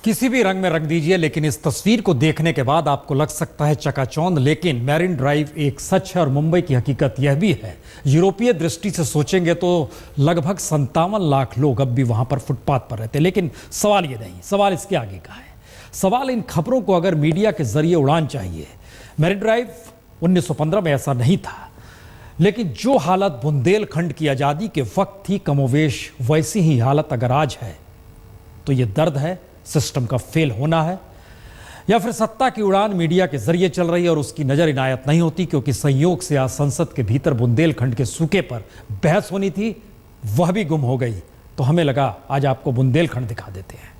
किसी भी रंग में रंग दीजिए, लेकिन इस तस्वीर को देखने के बाद आपको लग सकता है चकाचौंध, लेकिन मैरिन ड्राइव एक सच है और मुंबई की हकीकत यह भी है। यूरोपीय दृष्टि से सोचेंगे तो लगभग 57 लाख लोग अब भी वहां पर फुटपाथ पर रहते हैं। लेकिन सवाल ये नहीं, सवाल इसके आगे का है। सवाल इन खबरों को अगर मीडिया के जरिए उड़ान चाहिए। मैरिन ड्राइव 1915 में ऐसा नहीं था, लेकिन जो हालत बुंदेलखंड की आज़ादी के वक्त थी, कमोवेश वैसी ही हालत अगर आज है तो ये दर्द है, सिस्टम का फेल होना है, या फिर सत्ता की उड़ान मीडिया के जरिए चल रही है और उसकी नजर इनायत नहीं होती। क्योंकि संयोग से आज संसद के भीतर बुंदेलखंड के सूखे पर बहस होनी थी, वह भी गुम हो गई। तो हमें लगा आज आपको बुंदेलखंड दिखा देते हैं।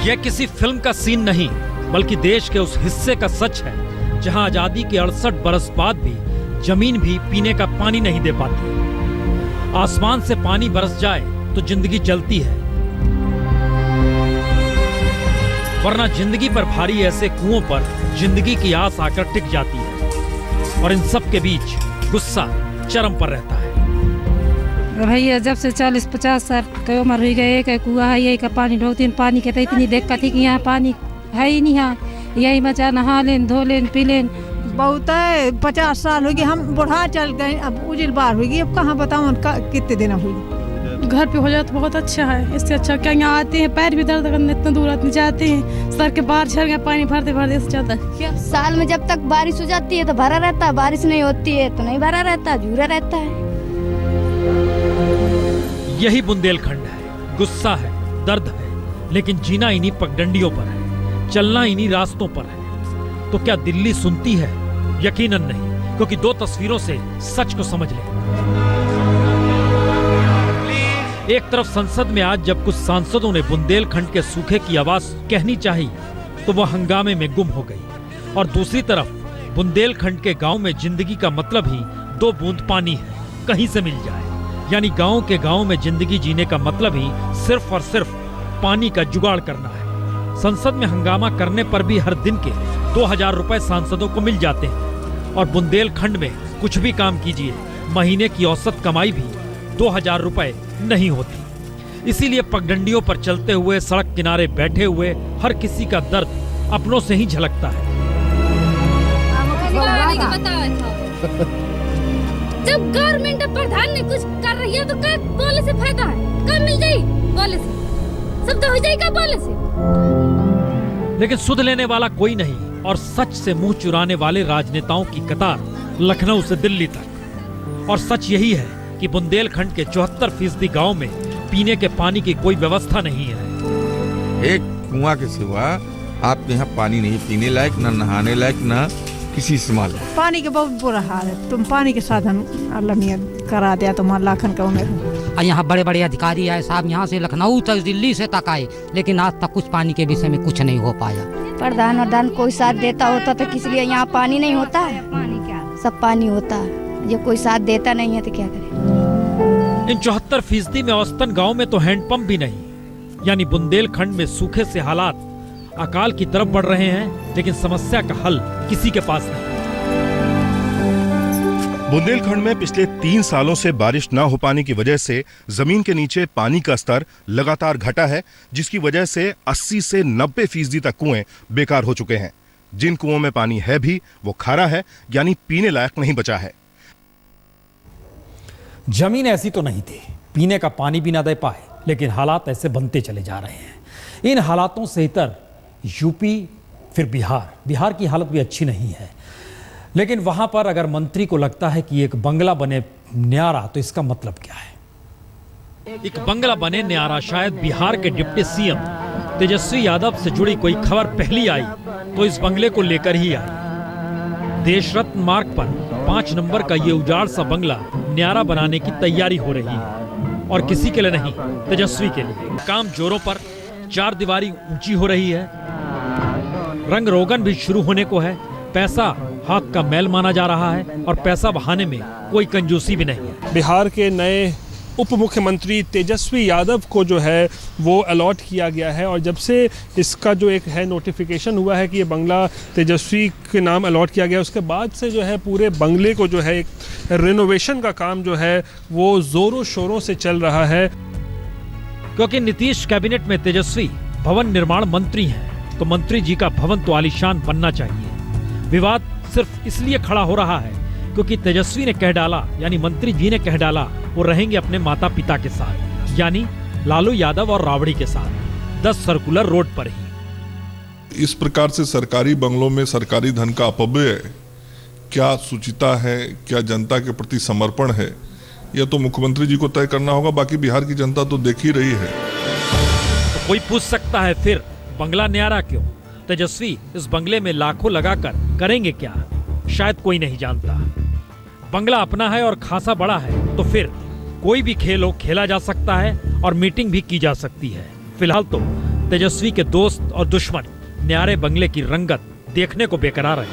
यह किसी फिल्म का सीन नहीं, बल्कि देश के उस हिस्से का सच है जहां आजादी के 68 बरस बाद भी जमीन भी पीने का पानी नहीं दे पाती। आसमान से पानी बरस जाए तो जिंदगी जलती है, वरना जिंदगी पर भारी ऐसे कुओं पर जिंदगी की आस आकर टिक जाती है। और इन सब के बीच गुस्सा चरम पर रहता है। भैया जब से 40-50 साल की उम्र हुई गई, एक कुआ है, यही का पानी ढोती, पानी के तो इतनी दिक्कत थी कि यहाँ पानी है ही नहीं। यहाँ यही बचा नहा लेन, धो लेन, पी लेन। बहुत है, 50 साल हो गए, हम बुढ़ा चल गए, अब उजिल बार होगी, अब कहाँ बताऊँ कितने दिन हुई। घर पे हो जाए तो बहुत अच्छा है, इससे अच्छा क्या यहाँ आते हैं, पैर भी दर्द करने इतना दूर आते जाते हैं, सर के बाहर झड़ गया, पानी भरते भरते इससे जाता है। साल में जब तक बारिश हो जाती है तो भरा रहता है, बारिश नहीं होती है तो नहीं भरा रहता, झूरा रहता है। यही बुंदेलखंड है, गुस्सा है, दर्द है, लेकिन जीना इन्हीं पगडंडियों पर है, चलना इन्हीं रास्तों पर है। तो क्या दिल्ली सुनती है? यकीनन नहीं, क्योंकि दो तस्वीरों से सच को समझ ले। एक तरफ संसद में आज जब कुछ सांसदों ने बुंदेलखंड के सूखे की आवाज कहनी चाहिए तो वह हंगामे में गुम हो गई, और दूसरी तरफ बुंदेलखंड के गांव में जिंदगी का मतलब ही 2 बूंद पानी है, कहीं से मिल जाए। यानी गांव के गांव में जिंदगी जीने का मतलब ही सिर्फ और सिर्फ पानी का जुगाड़ करना है। संसद में हंगामा करने पर भी हर दिन के 2000 रुपए सांसदों को मिल जाते हैं, और बुंदेलखंड में कुछ भी काम कीजिए, महीने की औसत कमाई भी 2000 रुपए नहीं होती। इसीलिए पगडंडियों पर चलते हुए, सड़क किनारे बैठे हुए हर किसी का दर्द अपनों से ही झलकता है। जब गवर्नमेंट प्रधान ने कुछ कर रही है तो क्या बोले से फायदा है? कब मिल जाए बोले से, सब तो हो जाएगा बोले से। लेकिन सुध लेने वाला कोई नहीं, और सच से मुंह चुराने वाले राजनेताओं की कतार लखनऊ से दिल्ली तक। और सच यही है कि बुंदेलखंड के 74% गांव में पीने के पानी की कोई व्यवस्था नहीं है। एक कुआं के सिवा आपके यहाँ पानी नहीं, पीने लायक, न नहाने लायक, न किसी इस्तेमाल। पानी के बहुत बुरा हाल है। तुम पानी के साधन अल्लाह ने करा दिया, तुम्हारा लाखन का उम्र। यहाँ बड़े बड़े अधिकारी आए साहब, यहाँ से लखनऊ तक, दिल्ली से तक आए, लेकिन आज तक कुछ पानी के विषय में कुछ नहीं हो पाया। प्रधान कोई साथ देता होता तो किस लिए यहाँ पानी नहीं होता है? पानी क्या, सब पानी होता है। जब कोई साथ देता नहीं है तो क्या करें? इन 74% में औसतन गांव में तो हैंडपंप भी नहीं। यानी बुंदेलखंड में सूखे से हालात अकाल की तरफ बढ़ रहे हैं, लेकिन समस्या का हल किसी के पास नहीं। बुंदेलखंड में पिछले 3 सालों से बारिश न हो पाने की वजह से जमीन के नीचे पानी का स्तर लगातार घटा है, जिसकी वजह से 80 से 90% तक कुएं बेकार हो चुके हैं। जिन कुओं में पानी है भी वो खारा है, यानी पीने लायक नहीं बचा है। जमीन ऐसी तो नहीं थी, पीने का पानी भी ना दे पाए, लेकिन हालात ऐसे बनते चले जा रहे हैं। इन हालातों से इतर यूपी, फिर बिहार की हालत भी अच्छी नहीं है। लेकिन वहां पर अगर मंत्री को लगता है कि एक बंगला बने न्यारा, तो इसका मतलब क्या है? एक बंगला बने न्यारा शायद बिहार के डिप्टी सीएम तेजस्वी यादव से जुड़ी कोई खबर पहली आई तो इस बंगले को लेकर ही आई। देश रत्न मार्ग पर 5 नंबर का ये उजाड़ सा बंगला न्यारा बनाने की तैयारी हो रही है, और किसी के लिए नहीं, तेजस्वी के लिए। काम जोरों पर, 4 दीवारी ऊंची हो रही है, रंग रोगन भी शुरू होने को है। पैसा हाथ का मैल माना जा रहा है, और पैसा बहाने में कोई कंजूसी भी नहीं है। बिहार के नए उप मुख्यमंत्री तेजस्वी यादव को जो है वो अलॉट किया गया है। और जब से इसका जो एक है नोटिफिकेशन हुआ है कि ये बंगला तेजस्वी के नाम अलॉट किया गया, उसके बाद से जो है पूरे बंगले को जो है एक रिनोवेशन का काम जो है वो ज़ोरों शोरों से चल रहा है। क्योंकि नीतीश कैबिनेट में तेजस्वी भवन निर्माण मंत्री हैं, तो मंत्री जी का भवन तो आलीशान बनना चाहिए। विवाद सिर्फ इसलिए खड़ा हो रहा है क्योंकि तेजस्वी ने कह डाला, यानी मंत्री जी ने कह डाला, वो रहेंगे अपने माता पिता के साथ, यानी लालू यादव और राबड़ी के साथ 10 सर्कुलर रोड पर ही। इस प्रकार से सरकारी बंगलों में सरकारी धन का अपव्यय क्या सुचिता है, क्या जनता के प्रति समर्पण है, यह तो मुख्यमंत्री जी को तय करना होगा। बाकी बिहार की जनता तो देख ही रही है। तो कोई पूछ सकता है फिर बंगला न्यारा क्यों? तेजस्वी इस बंगले में लाखों लगाकर करेंगे क्या? शायद कोई नहीं जानता। बंगला अपना है और खासा बड़ा है, तो फिर कोई भी खेल हो खेला जा सकता है और मीटिंग भी की जा सकती है। फिलहाल तो तेजस्वी के दोस्त और दुश्मन न्यारे बंगले की रंगत देखने को बेकरार है।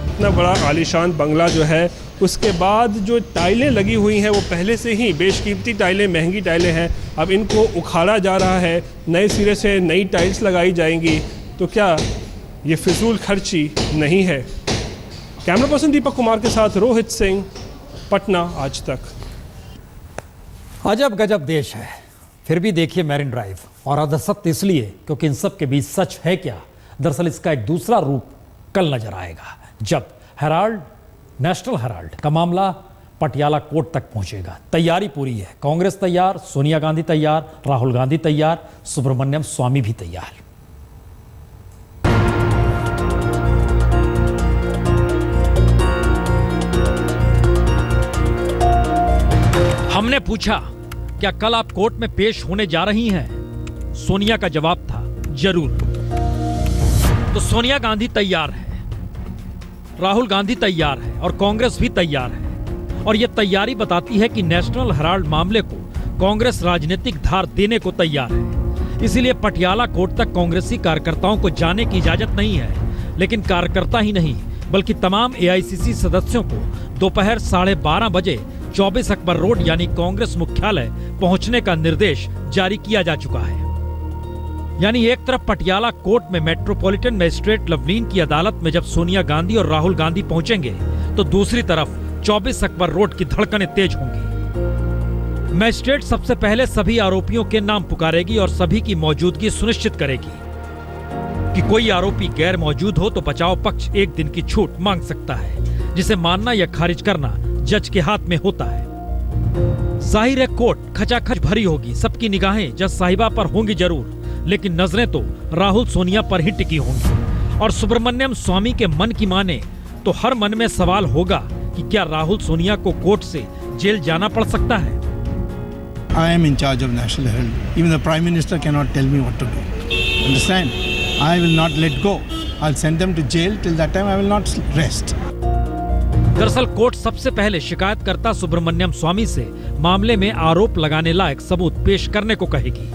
इतना बड़ा आलीशान बंगला जो है, उसके बाद जो टाइलें लगी हुई हैं वो पहले से ही बेशकीमती टाइलें, महंगी टाइलें हैं। अब इनको उखाड़ा जा रहा है, नए सिरे से नई टाइल्स लगाई जाएंगी। तो क्या ये फिजूल खर्ची नहीं है? कैमरा पर्सन दीपक कुमार के साथ रोहित सिंह, पटना आज तक। अजब गजब देश है, फिर भी देखिए मैरिन ड्राइव। और अधसत्य इसलिए क्योंकि इन सब के बीच सच है क्या? दरअसल इसका एक दूसरा रूप कल नजर आएगा, जब हेराल्ड, नेशनल हेराल्ड का मामला पटियाला कोर्ट तक पहुंचेगा। तैयारी पूरी है, कांग्रेस तैयार, सोनिया गांधी तैयार, राहुल गांधी तैयार, सुब्रमण्यम स्वामी भी तैयार। हमने पूछा क्या कल आप कोर्ट में पेश होने जा रही हैं? सोनिया का जवाब था जरूर। तो सोनिया गांधी तैयार है, राहुल गांधी तैयार है और कांग्रेस भी तैयार है। और यह तैयारी बताती है कि नेशनल हेराल्ड मामले को कांग्रेस राजनीतिक धार देने को तैयार है। इसीलिए पटियाला कोर्ट तक कांग्रेसी कार्यकर्ताओं को जाने की इजाजत नहीं है। लेकिन कार्यकर्ता ही नहीं बल्कि तमाम एआईसीसी सदस्यों को दोपहर 12:30 बजे 24 अकबर रोड यानी कांग्रेस मुख्यालय पहुंचने का निर्देश जारी किया जा चुका है। यानी एक तरफ पटियाला कोर्ट में मेट्रोपॉलिटन मजिस्ट्रेट लवलीन की अदालत में जब सोनिया गांधी और राहुल गांधी पहुंचेंगे, तो दूसरी तरफ 24 अकबर रोड की धड़कनें तेज होंगी। मजिस्ट्रेट सबसे पहले सभी आरोपियों के नाम पुकारेगी और सभी की मौजूदगी सुनिश्चित करेगी। कि कोई आरोपी गैर मौजूद हो तो बचाव पक्ष 1 दिन की छूट मांग सकता है, जिसे मानना या खारिज करना जज के हाथ में होता है। जाहिर है कोर्ट खचाखच भरी होगी, सबकी निगाहें जज साहिबा पर होंगी जरूर, लेकिन नजरें तो राहुल सोनिया पर ही टिकी होंगी। और सुब्रमण्यम स्वामी के मन की माने तो हर मन में सवाल होगा कि क्या राहुल सोनिया को कोर्ट से जेल जाना पड़ सकता है? I am in charge of National Herald. Even the Prime Minister cannot tell me what to do. Understand? I will not let go. I'll send them to jail. Till that time I will not rest. दरअसल court सबसे पहले शिकायतकर्ता सुब्रमण्यम स्वामी से मामले में आरोप लगाने लायक सबूत पेश करने को कहेगी।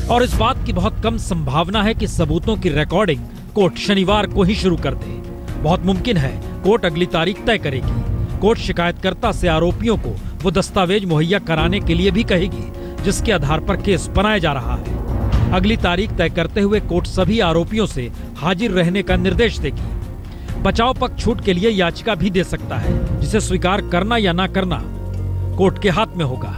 और इस बात की बहुत कम संभावना है कि सबूतों की रिकॉर्डिंग कोर्ट शनिवार को ही शुरू कर दे। बहुत मुमकिन है कोर्ट अगली तारीख तय करेगी। कोर्ट शिकायतकर्ता से आरोपियों को वो दस्तावेज मुहैया कराने के लिए भी कहेगी जिसके आधार पर केस बनाया जा रहा है। अगली तारीख तय करते हुए कोर्ट सभी आरोपियों से हाजिर रहने का निर्देश देगी। बचाव पक्ष छूट के लिए याचिका भी दे सकता है, जिसे स्वीकार करना या ना करना कोर्ट के हाथ में होगा।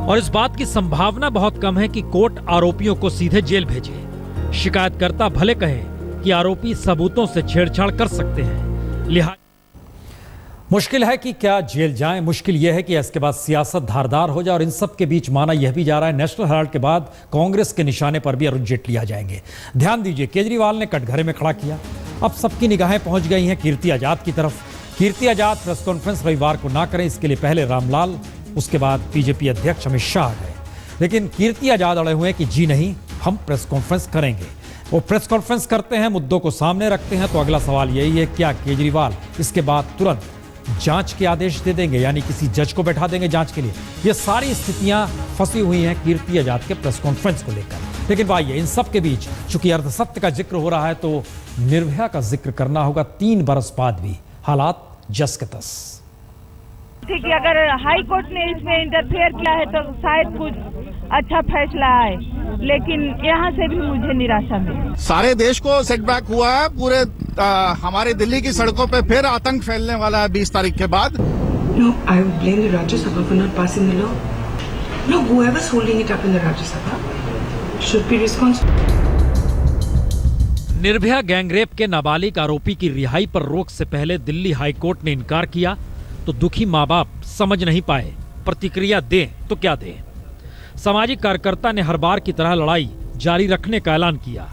और इस बात की संभावना बहुत कम है कि कोर्ट आरोपियों को सीधे जेल भेजे। शिकायतकर्ता भले कहे कि आरोपी सबूतों से छेड़छाड़ कर सकते हैं, लिहाजा मुश्किल है कि क्या जेल जाएं। मुश्किल यह है कि इसके बाद सियासत धारदार हो जाए। और इन सब के बीच माना यह भी जा रहा है नेशनल हेराल्ड के बाद कांग्रेस के निशाने पर भी अरुण जेटली आ जाएंगे। ध्यान दीजिए, केजरीवाल ने कटघरे में खड़ा किया, अब सबकी निगाहें पहुंच गई हैं कीर्ति आजाद की तरफ। कीर्ति आजाद प्रेस कॉन्फ्रेंस रविवार को ना करें, इसके लिए पहले रामलाल, उसके बाद बीजेपी अध्यक्ष अमित शाह आ गए। लेकिन कीर्ति आजाद अड़े हुए हैं कि जी नहीं, हम प्रेस कॉन्फ्रेंस करेंगे। वो प्रेस कॉन्फ्रेंस करते हैं, मुद्दों को सामने रखते हैं, तो अगला सवाल यही है क्या केजरीवाल इसके बाद तुरंत जांच के आदेश दे देंगे, यानी किसी जज को बैठा देंगे जांच के लिए। ये सारी स्थितियां फंसी हुई हैं कीर्ति आजाद के प्रेस कॉन्फ्रेंस को लेकर। लेकिन भाई इन सब के बीच चूंकि अर्धसत्य का जिक्र हो रहा है तो निर्भया का जिक्र करना होगा। 3 बरस बाद भी हालात जस के तस। थी कि अगर हाई कोर्ट ने इसमें इंटरफेयर किया है तो शायद कुछ अच्छा फैसला आए, लेकिन यहाँ से भी मुझे निराशा मिली। सारे देश को सेटबैक हुआ है। पूरे हमारे दिल्ली की सड़कों पे फिर आतंक फैलने वाला है 20 तारीख के बाद। No, I would blame the Rajya Sabha for not passing the law. No, whoever's holding it up in the Rajya Sabha should be responsible. Nirbhaya gang rape के नाबालिग आरोपी की रिहाई पर रोक से पहले दिल्ली हाईकोर्ट ने इनकार किया तो दुखी माँ बाप समझ नहीं पाए प्रतिक्रिया दें तो क्या दें। सामाजिक कार्यकर्ता ने हर बार की तरह लड़ाई जारी रखने का ऐलान किया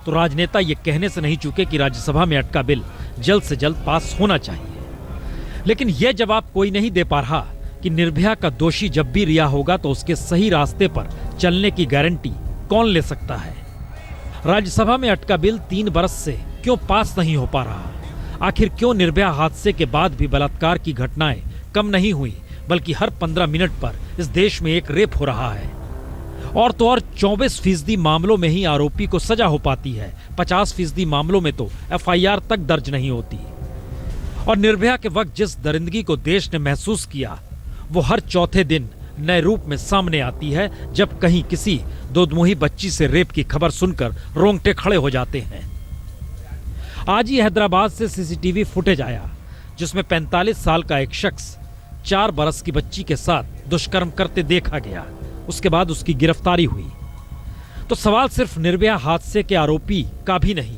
तो राजनेता ये कहने से नहीं चूके कि राज्यसभा में अटका बिल जल्द से जल्द पास होना चाहिए। लेकिन यह जवाब कोई नहीं दे पा रहा कि निर्भया का दोषी जब भी रिहा होगा तो उसके सही रास्ते पर चलने की गारंटी कौन ले सकता है। राज्यसभा में अटका बिल 3 बरस से क्यों पास नहीं हो पा रहा? आखिर क्यों निर्भया हादसे के बाद भी बलात्कार की घटनाएं कम नहीं हुई, बल्कि हर 15 मिनट पर इस देश में एक रेप हो रहा है? और तो और 24% मामलों में ही आरोपी को सजा हो पाती है, 50% मामलों में तो FIR तक दर्ज नहीं होती। और निर्भया के वक्त जिस दरिंदगी को देश ने महसूस किया वो हर चौथे दिन नए रूप में सामने आती है, जब कहीं किसी दोदमुही बच्ची से रेप की खबर सुनकर रोंगटे खड़े हो जाते हैं। आज ही हैदराबाद से CCTV फुटेज आया जिसमें 45 साल का एक शख्स 4 बरस की बच्ची के साथ दुष्कर्म करते देखा गया। उसके बाद उसकी गिरफ्तारी हुई। तो सवाल सिर्फ निर्भया हादसे के आरोपी का भी नहीं,